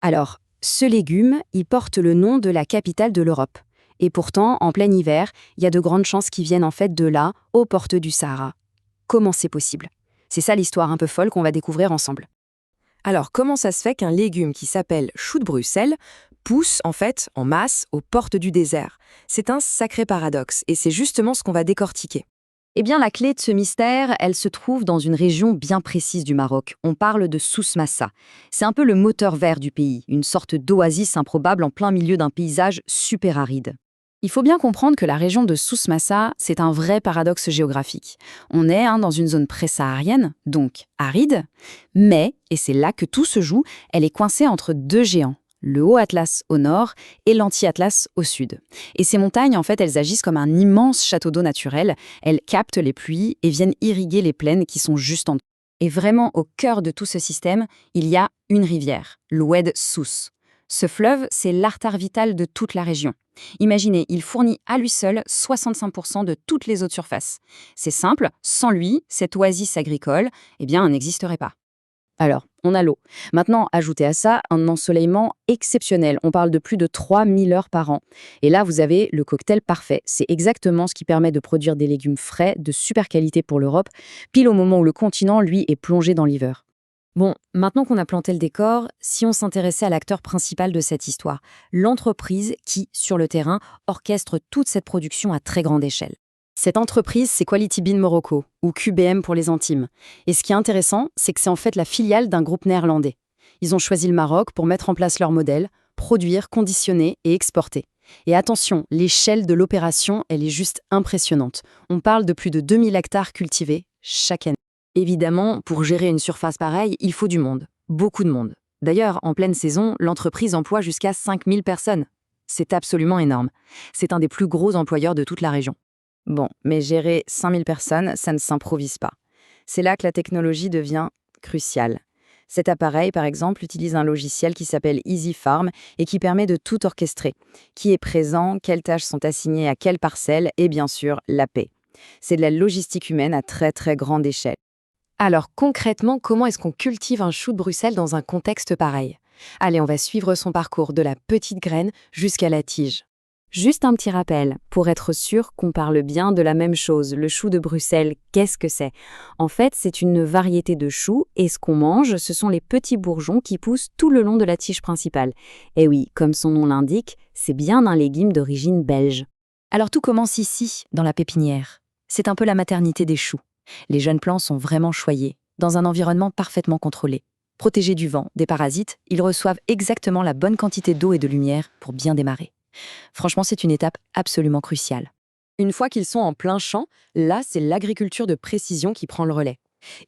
Alors, ce légume, il porte le nom de la capitale de l'Europe. Et pourtant, en plein hiver, il y a de grandes chances qu'il vienne en fait de là, aux portes du Sahara. Comment c'est possible? C'est ça l'histoire un peu folle qu'on va découvrir ensemble. Alors, comment ça se fait qu'un légume qui s'appelle chou de Bruxelles pousse en fait en masse aux portes du désert? C'est un sacré paradoxe et c'est justement ce qu'on va décortiquer. Eh bien, la clé de ce mystère, elle se trouve dans une région bien précise du Maroc. On parle de Souss Massa. C'est un peu le moteur vert du pays, une sorte d'oasis improbable en plein milieu d'un paysage super aride. Il faut bien comprendre que la région de Souss Massa, c'est un vrai paradoxe géographique. On est dans une zone pré-saharienne, donc aride, mais, et c'est là que tout se joue, elle est coincée entre deux géants, le Haut Atlas au nord et l'Anti-Atlas au sud. Et ces montagnes, en fait, elles agissent comme un immense château d'eau naturel, elles captent les pluies et viennent irriguer les plaines qui sont juste en dessous. Et vraiment, au cœur de tout ce système, il y a une rivière, l'Oued Souss. Ce fleuve, c'est l'artère vitale de toute la région. Imaginez, il fournit à lui seul 65% de toutes les eaux de surface. C'est simple, sans lui, cette oasis agricole, n'existerait pas. Alors, on a l'eau. Maintenant, ajoutez à ça un ensoleillement exceptionnel. On parle de plus de 3000 heures par an. Et là, vous avez le cocktail parfait. C'est exactement ce qui permet de produire des légumes frais, de super qualité pour l'Europe, pile au moment où le continent, lui, est plongé dans l'hiver. Bon, maintenant qu'on a planté le décor, si on s'intéressait à l'acteur principal de cette histoire, l'entreprise qui, sur le terrain, orchestre toute cette production à très grande échelle. Cette entreprise, c'est Quality Bean Morocco, ou QBM pour les intimes. Et ce qui est intéressant, c'est que c'est en fait la filiale d'un groupe néerlandais. Ils ont choisi le Maroc pour mettre en place leur modèle, produire, conditionner et exporter. Et attention, l'échelle de l'opération, elle est juste impressionnante. On parle de plus de 2000 hectares cultivés chaque année. Évidemment, pour gérer une surface pareille, il faut du monde. Beaucoup de monde. D'ailleurs, en pleine saison, l'entreprise emploie jusqu'à 5000 personnes. C'est absolument énorme. C'est un des plus gros employeurs de toute la région. Bon, mais gérer 5000 personnes, ça ne s'improvise pas. C'est là que la technologie devient cruciale. Cet appareil, par exemple, utilise un logiciel qui s'appelle Easy Farm et qui permet de tout orchestrer. Qui est présent, quelles tâches sont assignées à quelle parcelle et bien sûr, la paie. C'est de la logistique humaine à très très grande échelle. Alors concrètement, comment est-ce qu'on cultive un chou de Bruxelles dans un contexte pareil? Allez, on va suivre son parcours de la petite graine jusqu'à la tige. Juste un petit rappel, pour être sûr qu'on parle bien de la même chose, le chou de Bruxelles, qu'est-ce que c'est? En fait, c'est une variété de choux et ce qu'on mange, ce sont les petits bourgeons qui poussent tout le long de la tige principale. Et oui, comme son nom l'indique, c'est bien un légume d'origine belge. Alors tout commence ici, dans la pépinière. C'est un peu la maternité des choux. Les jeunes plants sont vraiment choyés, dans un environnement parfaitement contrôlé. Protégés du vent, des parasites, ils reçoivent exactement la bonne quantité d'eau et de lumière pour bien démarrer. Franchement, c'est une étape absolument cruciale. Une fois qu'ils sont en plein champ, là, c'est l'agriculture de précision qui prend le relais.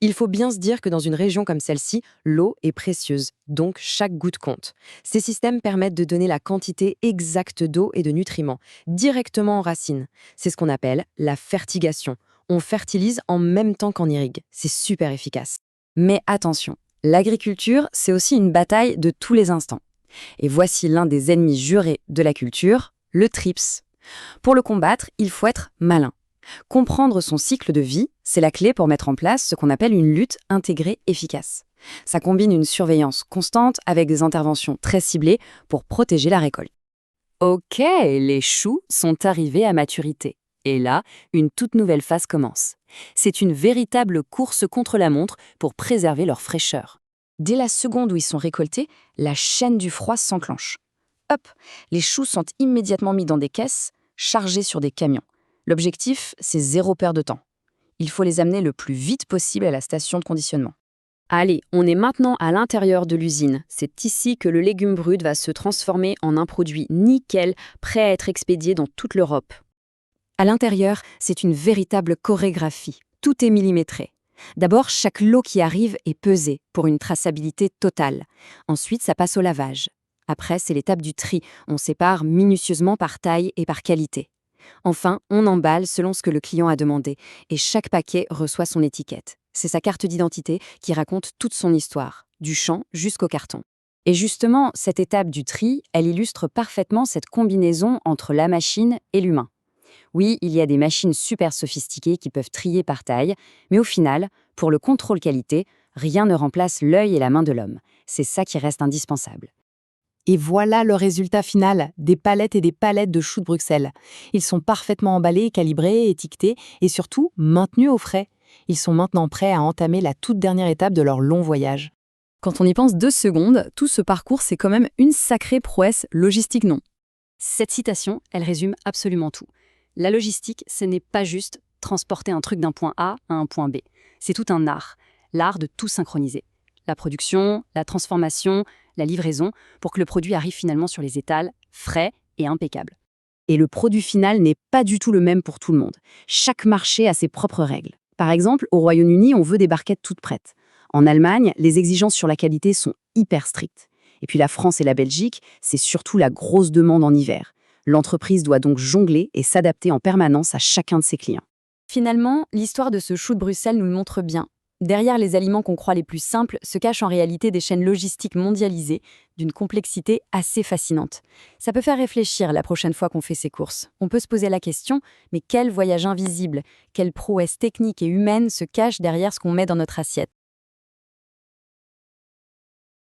Il faut bien se dire que dans une région comme celle-ci, l'eau est précieuse, donc chaque goutte compte. Ces systèmes permettent de donner la quantité exacte d'eau et de nutriments, directement aux racines. C'est ce qu'on appelle la fertigation. On fertilise en même temps qu'on irrigue. C'est super efficace. Mais attention, l'agriculture, c'est aussi une bataille de tous les instants. Et voici l'un des ennemis jurés de la culture, le TRIPS. Pour le combattre, il faut être malin. Comprendre son cycle de vie, c'est la clé pour mettre en place ce qu'on appelle une lutte intégrée efficace. Ça combine une surveillance constante avec des interventions très ciblées pour protéger la récolte. Ok, les choux sont arrivés à maturité. Et là, une toute nouvelle phase commence. C'est une véritable course contre la montre pour préserver leur fraîcheur. Dès la seconde où ils sont récoltés, la chaîne du froid s'enclenche. Hop, les choux sont immédiatement mis dans des caisses, chargés sur des camions. L'objectif, c'est 0 perte de temps. Il faut les amener le plus vite possible à la station de conditionnement. Allez, on est maintenant à l'intérieur de l'usine. C'est ici que le légume brut va se transformer en un produit nickel, prêt à être expédié dans toute l'Europe. À l'intérieur, c'est une véritable chorégraphie. Tout est millimétré. D'abord, chaque lot qui arrive est pesé pour une traçabilité totale. Ensuite, ça passe au lavage. Après, c'est l'étape du tri. On sépare minutieusement par taille et par qualité. Enfin, on emballe selon ce que le client a demandé et chaque paquet reçoit son étiquette. C'est sa carte d'identité qui raconte toute son histoire, du champ jusqu'au carton. Et justement, cette étape du tri, elle illustre parfaitement cette combinaison entre la machine et l'humain. Oui, il y a des machines super sophistiquées qui peuvent trier par taille, mais au final, pour le contrôle qualité, rien ne remplace l'œil et la main de l'homme. C'est ça qui reste indispensable. Et voilà le résultat final, des palettes et des palettes de choux de Bruxelles. Ils sont parfaitement emballés, calibrés, étiquetés et surtout maintenus au frais. Ils sont maintenant prêts à entamer la toute dernière étape de leur long voyage. Quand on y pense 2 secondes, tout ce parcours, c'est quand même une sacrée prouesse logistique, non? Cette citation, elle résume absolument tout. La logistique, ce n'est pas juste transporter un truc d'un point A à un point B. C'est tout un art, l'art de tout synchroniser. La production, la transformation, la livraison, pour que le produit arrive finalement sur les étals, frais et impeccable. Et le produit final n'est pas du tout le même pour tout le monde. Chaque marché a ses propres règles. Par exemple, au Royaume-Uni, on veut des barquettes toutes prêtes. En Allemagne, les exigences sur la qualité sont hyper strictes. Et puis la France et la Belgique, c'est surtout la grosse demande en hiver. L'entreprise doit donc jongler et s'adapter en permanence à chacun de ses clients. Finalement, l'histoire de ce chou de Bruxelles nous le montre bien. Derrière les aliments qu'on croit les plus simples se cachent en réalité des chaînes logistiques mondialisées d'une complexité assez fascinante. Ça peut faire réfléchir la prochaine fois qu'on fait ses courses. On peut se poser la question, mais quel voyage invisible, quelle prouesse technique et humaine se cache derrière ce qu'on met dans notre assiette?